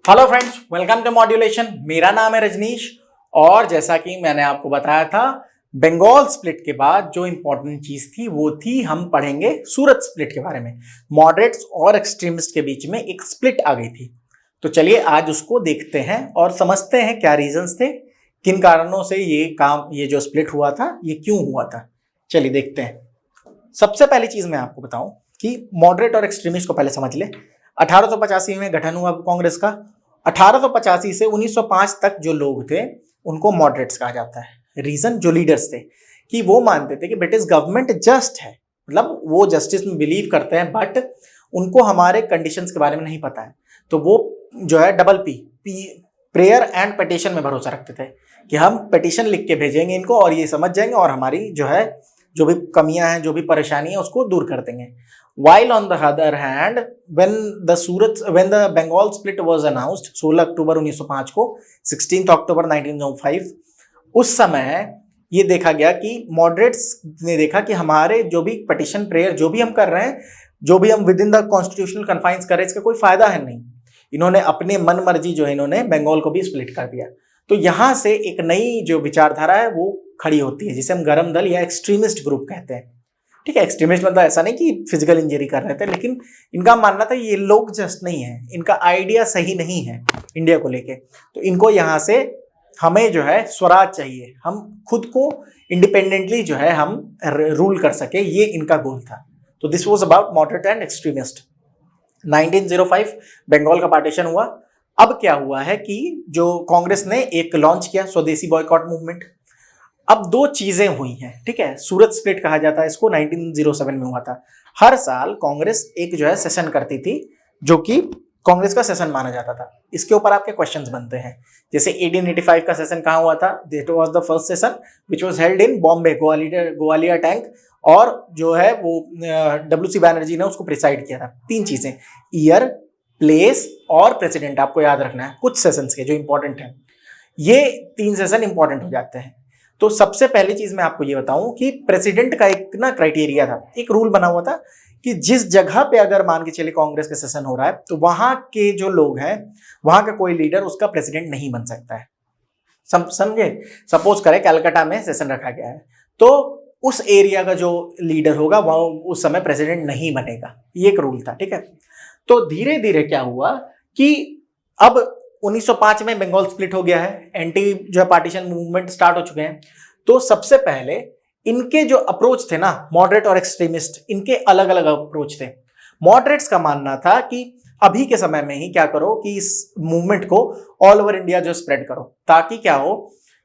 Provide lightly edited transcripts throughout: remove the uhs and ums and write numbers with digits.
Hello friends, welcome to modulation. मेरा नाम है रजनीश और जैसा कि मैंने आपको बताया था, बंगाल स्प्लिट के बाद जो इंपॉर्टेंट चीज थी वो थी हम पढ़ेंगे सूरत स्प्लिट के बारे में। मॉडरेट्स और एक्सट्रीमिस्ट के बीच में एक स्प्लिट आ गई थी। तो चलिए आज उसको देखते हैं और समझते हैं क्या रीजंस थे, किन कारणों से ये जो स्प्लिट हुआ था ये क्यों हुआ था। चलिए देखते हैं। सबसे पहली चीज मैं आपको बताऊं कि मॉडरेट और एक्सट्रीमिस्ट को पहले समझ ले। 1885 में गठन हुआ कांग्रेस का। 1885 से 1905 तक जो लोग थे उनको मॉडरेट्स कहा जाता है। रीजन, जो लीडर्स थे कि वो मानते थे कि ब्रिटिश गवर्नमेंट जस्ट है, मतलब वो जस्टिस में बिलीव करते हैं, बट उनको हमारे कंडीशंस के बारे में नहीं पता है। तो वो जो है double P prayer and petition में भरोसा रखते थे कि हम पिटीशन लिख के भेजेंगे इनको और ये समझ जाएंगे और हमारी जो है जो भी कमियां हैं, जो भी परेशानी है उसको दूर कर देंगे। While on the other hand, when the Bengal split was announced 16 अक्टूबर 1905 को, 16 अक्टूबर 1905, उस समय ये देखा गया कि मॉडरेट्स ने देखा कि हमारे जो भी पिटीशन प्रेयर जो भी हम कर रहे हैं, जो भी हम with in the constitutional confines कर रहे हैं, इसका कोई फायदा है नहीं। इन्होंने अपने मन मर्जी जो है इन्होंने बंगाल को भी स्प्लिट कर दिया। तो यहां से एक नई जो विचारधारा है वो खड़ी होती है, जिसे हम गरम दल या एक्सट्रीमिस्ट ग्रुप कहते हैं। ठीक है, एक्सट्रीमिस्ट मतलब ऐसा नहीं कि फिजिकल इंजरी कर रहे थे, लेकिन इनका मानना था ये लोग जस्ट नहीं है, इनका आइडिया सही नहीं है इंडिया को लेके। तो इनको यहाँ से हमें जो है स्वराज चाहिए, हम खुद को इंडिपेंडेंटली जो है हम रूल कर सके, ये इनका गोल था। तो this was about moderate and extremist. 1905 Bengal का पार्टीशन हुआ। अब क्या हुआ है कि जो कांग्रेस ने एक लॉन्च किया स्वदेशी बॉयकॉट मूवमेंट। अब दो चीजें हुई हैं, ठीक है। सूरत स्प्लिट कहा जाता है इसको, 1907 में हुआ था। हर साल कांग्रेस एक जो है सेशन करती थी, जो कि कांग्रेस का सेशन माना जाता था। इसके ऊपर आपके क्वेश्चंस बनते हैं। जैसे 1885 का सेशन कहाँ हुआ था? That was the first session which was held in Bombay, Gwalior tank, और जो है वो WC बैनर्जी ने उसको प्रिसाइड किया था। तीन चीजें, ईयर, प्लेस और प्रेसिडेंट, आपको याद रखना है कुछ सेशंस के जो इंपॉर्टेंट हैं। ये तीन सेशन इंपॉर्टेंट हो जाते हैं। तो सबसे पहली चीज मैं आपको ये बताऊं कि प्रेसिडेंट का एक ना क्राइटेरिया था, एक रूल बना हुआ था कि जिस जगह पे अगर मान के चले कांग्रेस का सेशन हो रहा है तो वहां के जो लोग हैं, वहां का कोई लीडर उसका प्रेसिडेंट नहीं बन सकता है। समझे? सपोज करें कलकत्ता में सेशन रखा गया है, तो उस एरिया का जो लीडर होगा वह उस समय प्रेसिडेंट नहीं बनेगा। ये एक रूल था, ठीक है। तो धीरे धीरे क्या हुआ कि अब 1905 में बंगाल स्प्लिट हो गया है, एंटी जो है पार्टीशन मूवमेंट स्टार्ट हो चुके हैं। तो सबसे पहले इनके जो अप्रोच थे ना, मॉडरेट और एक्सट्रीमिस्ट, इनके अलग अलग अप्रोच थे। मॉडरेट्स का मानना था कि अभी के समय में ही क्या करो कि इस मूवमेंट को ऑल ओवर इंडिया जो स्प्रेड करो, ताकि क्या हो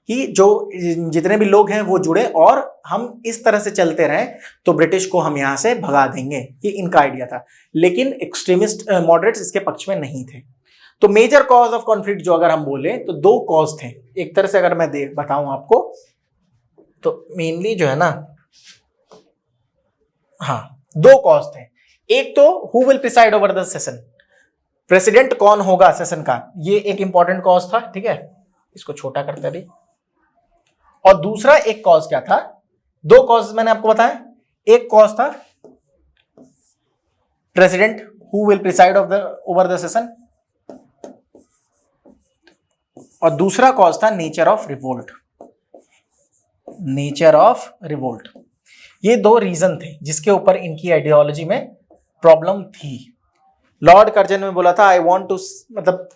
कि जो जितने भी लोग हैं वो जुड़े और हम इस तरह से चलते रहें तो ब्रिटिश को हम यहां से भगा देंगे। ये इनका आइडिया था। लेकिन एक्सट्रीमिस्ट मॉडरेट्स इसके पक्ष में नहीं थे। तो मेजर कॉज ऑफ कॉन्फ्लिक्ट जो अगर हम बोले तो दो कॉज थे। एक तरह से अगर मैं बताऊं आपको तो मेनली जो है ना, हाँ, दो कॉज थे। एक तो who will preside over the session, president कौन होगा सेशन का, ये एक इंपॉर्टेंट कॉज था, ठीक है। इसको छोटा करते रही। और दूसरा एक कॉज क्या था? दो कॉज मैंने आपको बताया। एक कॉज था president who will preside over the session, और दूसरा कॉज था nature of revolt. Nature of revolt, ये दो रीजन थे जिसके ऊपर इनकी आइडियोलॉजी में प्रॉब्लम थी। लॉर्ड कर्जन ने बोला था आई वांट टू, मतलब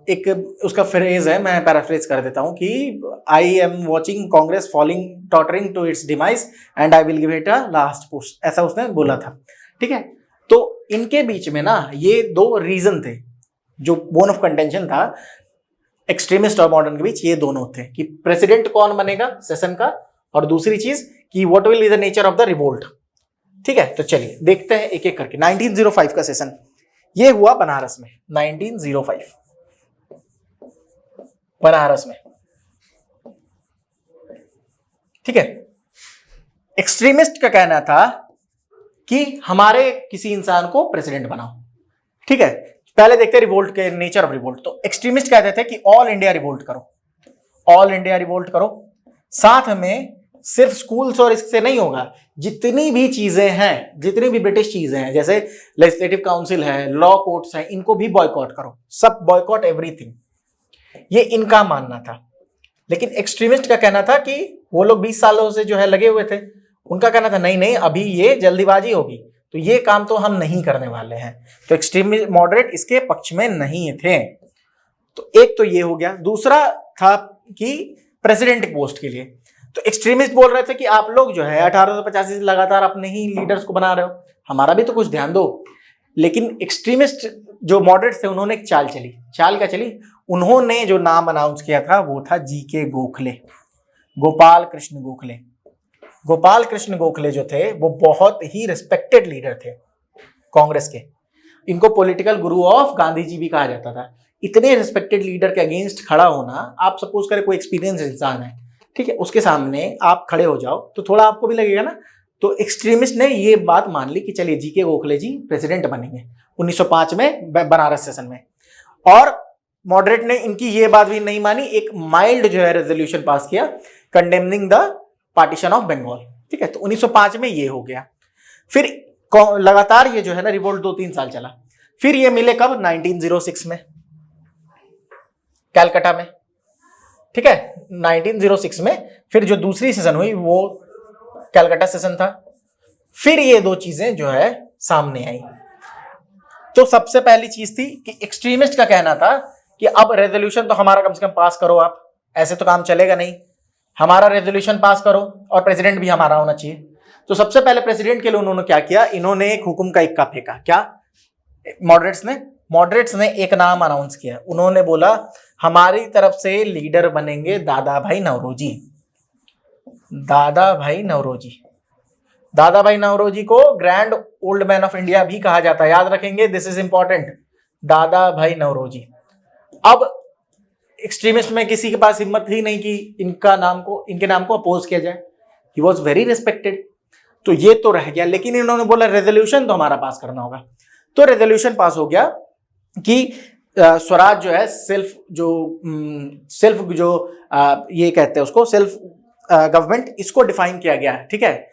एक उसका फ्रेज है, मैं पैराफ्रेज कर देता हूं कि I am watching Congress falling tottering to its demise and I will give it a last push, ऐसा उसने बोला था, ठीक है। तो इनके बीच में ना ये दो रीजन थे जो बोन ऑफ कंटेंशन था एक्सट्रीमिस्ट और मॉडर्न के बीच। ये दोनों थे कि प्रेसिडेंट कौन बनेगा सेशन का, और दूसरी चीज कि what will be the nature of the revolt, ठीक है। तो चलिए देखते हैं एक एक करके। 1905 का सेशन ये हुआ बनारस में, 1905 बनारस में, ठीक है। एक्सट्रीमिस्ट का कहना था कि हमारे किसी इंसान को प्रेसिडेंट बनाओ, ठीक है। पहले देखते हैं रिवोल्ट के नेचर ऑफ रिवोल्ट। तो एक्सट्रीमिस्ट कहते थे कि ऑल इंडिया रिवोल्ट करो, ऑल इंडिया रिवोल्ट करो, साथ में सिर्फ स्कूल्स और इससे नहीं होगा, जितनी भी चीजें हैं, जितनी भी ब्रिटिश चीजें हैं, जैसे लेजिस्लेटिव काउंसिल है, लॉ कोर्ट्स हैं, इनको भी बॉयकॉट करो, सब बॉयकॉट एवरीथिंग, ये इनका मानना था। लेकिन एक्सट्रीमिस्ट का कहना था कि वो लोग 20 सालों से जो है लगे हुए थे, उनका कहना था नहीं नहीं अभी ये जल्दीबाजी होगी, तो ये काम तो हम नहीं करने वाले हैं। तो एक्सट्रीमिस्ट मॉडरेट इसके पक्ष में नहीं थे। तो एक तो ये हो गया। दूसरा था कि प्रेसिडेंट पोस्ट के लिए तो एक्सट्रीमिस्ट बोल रहे थे कि आप लोग जो है 1885 से लगातार अपने ही लीडर्स को बना रहे हो, हमारा भी तो कुछ ध्यान दो। लेकिन एक्सट्रीमिस्ट जो मॉडरेट थे उन्होंने एक चाल चली। चाल क्या चली? उन्होंने जो नाम अनाउंस किया था वो था जीके गोखले, गोपाल कृष्ण गोखले। गोपाल कृष्ण गोखले जो थे वो बहुत ही रिस्पेक्टेड लीडर थे कांग्रेस के। इनको political Guru of Gandhi ji भी कहा जाता था। इतने रिस्पेक्टेड लीडर के अगेंस्ट खड़ा होना, आप सपोज करें कोई एक्सपीरियंस इंसान है, ठीक है, उसके सामने आप खड़े हो जाओ तो थोड़ा आपको भी लगेगा ना। तो एक्सट्रीमिस्ट ने ये बात मान ली कि चलिए जीके गोखले जी प्रेसिडेंट बनेंगे 1905 में बनारस सेशन में। और मॉडरेट ने इनकी ये बात भी नहीं मानी, एक माइल्ड जो है रेजोल्यूशन पास किया condemning the partition of Bengal, ठीक है। तो 1905 में ये हो गया। फिर लगातार ये जो है ना रिवोल्ट 2-3 साल चला। फिर ये मिले कब? 1906 में कलकत्ता में, ठीक है। 1906 में फिर जो दूसरी सेशन हुई वो कलकत्ता सेशन था। फिर ये दो चीजें जो है सामने आई। तो सबसे पहली चीज थी कि एक्सट्रीमिस्ट का कहना था कि अब रेजोल्यूशन तो हमारा कम से कम पास करो, आप ऐसे तो काम चलेगा नहीं, हमारा रेजोल्यूशन पास करो और प्रेसिडेंट भी हमारा होना चाहिए। तो सबसे पहले प्रेसिडेंट के लिए उन्होंने क्या किया? इन्होंने एक हुक्म का इक्का फेंका। क्या? मॉडरेट्स ने एक नाम अनाउंस किया। उन्होंने बोला हमारी तरफ से लीडर बनेंगे दादा भाई नौरोजी। दादा भाई नौरोजी, दादा भाई नौरोजी को grand old man of India भी कहा जाता है, याद रखेंगे, दिस इज इंपॉर्टेंट, दादा भाई नौरोजी। अब एक्सट्रीमिस्ट में किसी के पास हिम्मत ही नहीं कि इनके नाम को अपोज किया जाए। He was very respected. तो ये तो रह गया। लेकिन इन्होंने बोला रेजोल्यूशन तो हमारा पास करना होगा। तो रेजोल्यूशन पास हो गया कि स्वराज जो है सेल्फ ये कहते हैं उसको सेल्फ गवर्नमेंट, इसको डिफाइन किया गया है, ठीक है।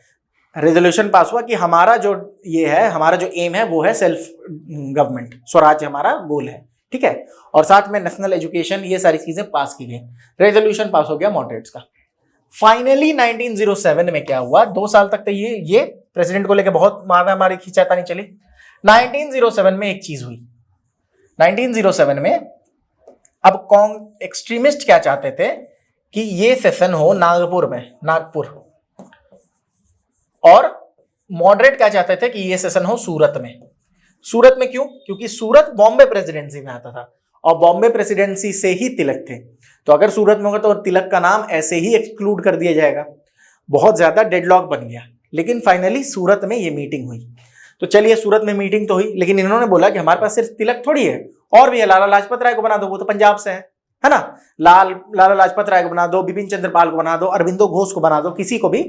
रेजोल्यूशन पास हुआ कि हमारा जो ये है, हमारा जो एम है वो है सेल्फ गवर्नमेंट, स्वराज हमारा गोल है, ठीक है। और साथ में नेशनल एजुकेशन, ये सारी चीजें पास की गई। रेजोल्यूशन पास हो गया मॉडरेट्स का। फाइनली 1907 में क्या हुआ? 2 साल तक तो ये प्रेसिडेंट को लेकर बहुत मारामारी खींचातानी चली। 1907 में एक चीज हुई। 1907 में अब एक्सट्रीमिस्ट क्या चाहते थे कि ये सेशन हो नागपुर में, नागपुर, और मॉडरेट क्या चाहते थे कि ये सेशन हो सूरत में। सूरत में क्यों? क्योंकि सूरत बॉम्बे प्रेसिडेंसी में आता था और बॉम्बे प्रेसिडेंसी से ही तिलक थे। तो अगर सूरत में होगा तो तिलक का नाम ऐसे ही एक्सक्लूड कर दिया जाएगा। बहुत ज्यादा डेडलॉक बन गया। लेकिन फाइनली सूरत में ये मीटिंग हुई। तो चलिए सूरत में मीटिंग तो हुई, लेकिन इन्होंने बोला कि हमारे पास सिर्फ तिलक थोड़ी है, और भी है। लाला लाजपत राय को बना दो, वो तो पंजाब से है ना। लाला लाजपत राय को बना दो, बिपिन चंद्र पाल को बना दो, अरविंदो घोष को बना दो, किसी को भी।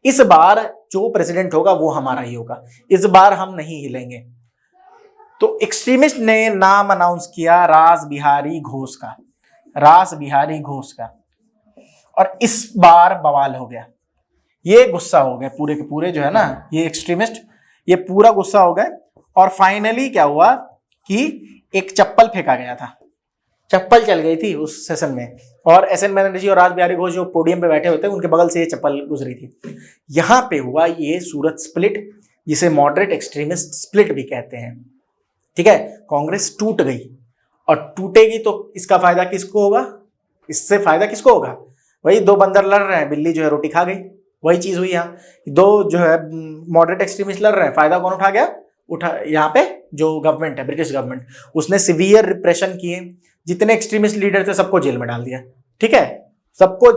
इस बार जो प्रेसिडेंट होगा वो हमारा ही होगा, इस बार हम नहीं हिलेंगे। तो एक्सट्रीमिस्ट ने नाम अनाउंस किया रास बिहारी घोष का, रास बिहारी घोष का। और इस बार बवाल हो गया। ये गुस्सा हो गए पूरे के पूरे जो है ना, ये एक्सट्रीमिस्ट, ये पूरा गुस्सा हो गए। और फाइनली क्या हुआ कि एक चप्पल फेंका गया था। चप्पल चल गई थी उस सेशन में, और एसएन बनर्जी और रास बिहारी घोष जो पोडियम पे बैठे होते हैं उनके बगल से ये चप्पल गुजरी थी। यहां पे हुआ ये सूरत स्प्लिट, जिसे मॉडरेट एक्सट्रीमिस्ट स्प्लिट भी कहते हैं, ठीक है। कांग्रेस टूट गई, और टूटेगी तो इसका फायदा किसको होगा? इससे फायदा किसको होगा? वही दो बंदर लड़ रहे हैं, बिल्ली जो है रोटी खा गई, वही चीज हुई। यहाँ दो जो है मॉडरेट एक्सट्रीमिस्ट लड़ रहे हैं, फायदा कौन उठा गया? यहाँ पे जो गवर्नमेंट है, ब्रिटिश गवर्नमेंट, उसने सिवियर रिप्रेशन किए। जितने एक्सट्रीमिस्ट लीडर थे सबको जेल में डाल दिया, ठीक है। सबको,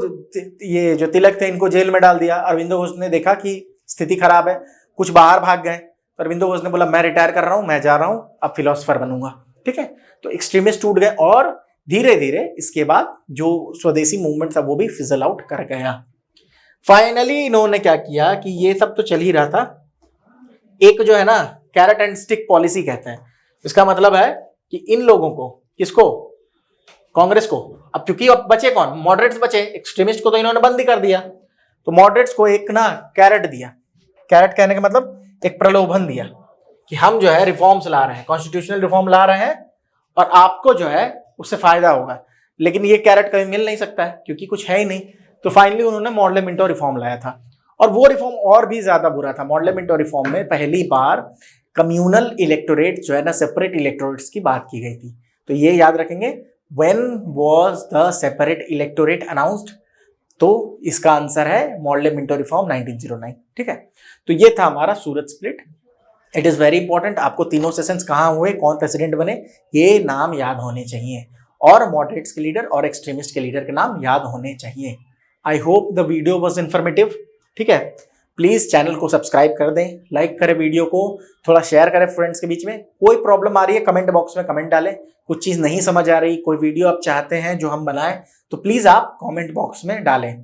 ये जो तिलक थे इनको जेल में डाल दिया। अरविंदो घोष ने देखा कि स्थिति खराब है, कुछ बाहर भाग गए। तो अरविंदो घोष ने बोला मैं रिटायर कर रहा हूं, मैं जा रहा हूं, अब फिलोसफर बनूंगा, ठीक है। तो एक्सट्रीमिस्ट टूट गए, और धीरे धीरे इसके बाद जो स्वदेशी मूवमेंट था वो भी फिजल आउट कर गया। फाइनली इन्होंने क्या किया कि ये सब तो चल ही रहा था, एक जो है ना कैरेट एंड स्टिक पॉलिसी कहते हैं। इसका मतलब है कि इन लोगों को, किसको? कांग्रेस को। अब क्योंकि अब बचे कौन? मॉडरेट्स बचे, एक्सट्रीमिस्ट को तो इन्होंने बंद ही कर दिया। तो मॉडरेट्स को एक ना कैरेट दिया, कैरेट कहने का मतलब एक प्रलोभन दिया कि हम जो है रिफॉर्म्स ला रहे हैं, कॉन्स्टिट्यूशनल रिफॉर्म ला रहे हैं और आपको जो है उससे फायदा होगा। लेकिन ये कैरेट कभी मिल नहीं सकता है क्योंकि कुछ है ही नहीं। तो फाइनली उन्होंने मॉडले मिंटो रिफॉर्म लाया था और वो रिफॉर्म और भी ज्यादा बुरा था। मॉडले मिंटो रिफॉर्म में पहली बार कम्युनल इलेक्टोरेट जो है ना, सेपरेट इलेक्टोरेट्स की बात की गई थी। तो ये याद रखेंगे, when was the separate electorate announced, तो इसका आंसर है मॉडले मिंटो रिफॉर्म 1909। ठीक है, तो ये था हमारा Surat split. It is very important, आपको तीनों सेशंस कहाँ हुए, कौन प्रेसिडेंट बने, ये नाम याद होने चाहिए और मॉडरेट्स के लीडर और एक्सट्रीमिस्ट के लीडर के नाम याद होने चाहिए। I hope the video was informative. ठीक है, प्लीज चैनल को सब्सक्राइब कर दें, लाइक करें वीडियो को, थोड़ा शेयर करें फ्रेंड्स के बीच में। कोई प्रॉब्लम आ रही है कमेंट बॉक्स में कमेंट डालें, कुछ चीज नहीं समझ आ रही, कोई वीडियो आप चाहते हैं जो हम बनाएं, तो प्लीज आप कमेंट बॉक्स में डालें।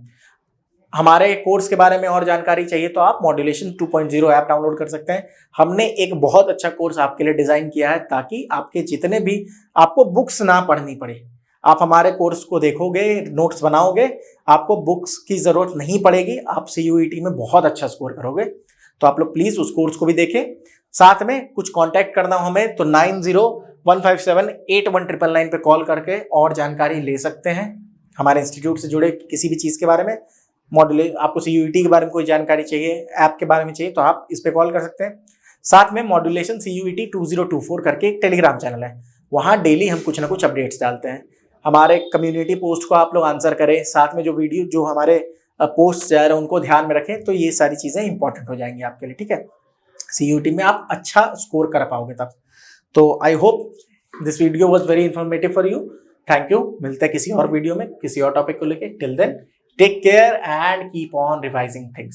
हमारे कोर्स के बारे में और जानकारी चाहिए तो आप मॉड्यूलेशन 2.0 ऐप डाउनलोड कर सकते हैं। हमने एक बहुत अच्छा कोर्स आपके लिए डिजाइन किया है ताकि आपके जितने भी, आपको बुक्स ना पढ़नी पड़े। आप हमारे कोर्स को देखोगे, नोट्स बनाओगे, आपको बुक्स की जरूरत नहीं पड़ेगी, आप CUET में बहुत अच्छा स्कोर करोगे। तो आप लोग प्लीज उस कोर्स को भी देखें। साथ में कुछ कांटेक्ट करना हो हमें तो 9015781999 पे कॉल करके और जानकारी ले सकते हैं हमारे इंस्टीट्यूट से जुड़े किसी भी चीज के बारे में। मॉड्यूल आपको CUET के बारे में कोई जानकारी चाहिए, ऐप के बारे में चाहिए, तो आप इस पे कॉल कर सकते हैं। साथ में मॉड्यूलेशन CUET 2024 करके एक टेलीग्राम चैनल है, वहाँ डेली हम कुछ ना कुछ अपडेट्स डालते हैं। हमारे कम्युनिटी पोस्ट को आप लोग आंसर करें, साथ में जो वीडियो जो हमारे पोस्ट जा रहे हैं उनको ध्यान में रखें, तो ये सारी चीज़ें इंपॉर्टेंट हो जाएंगी आपके लिए। ठीक है, CUET में आप अच्छा स्कोर कर पाओगे तब। तो I hope this video was very informative for you. Thank you. मिलते हैं किसी और वीडियो में किसी और टॉपिक को लेके। Till then take care and keep on revising things.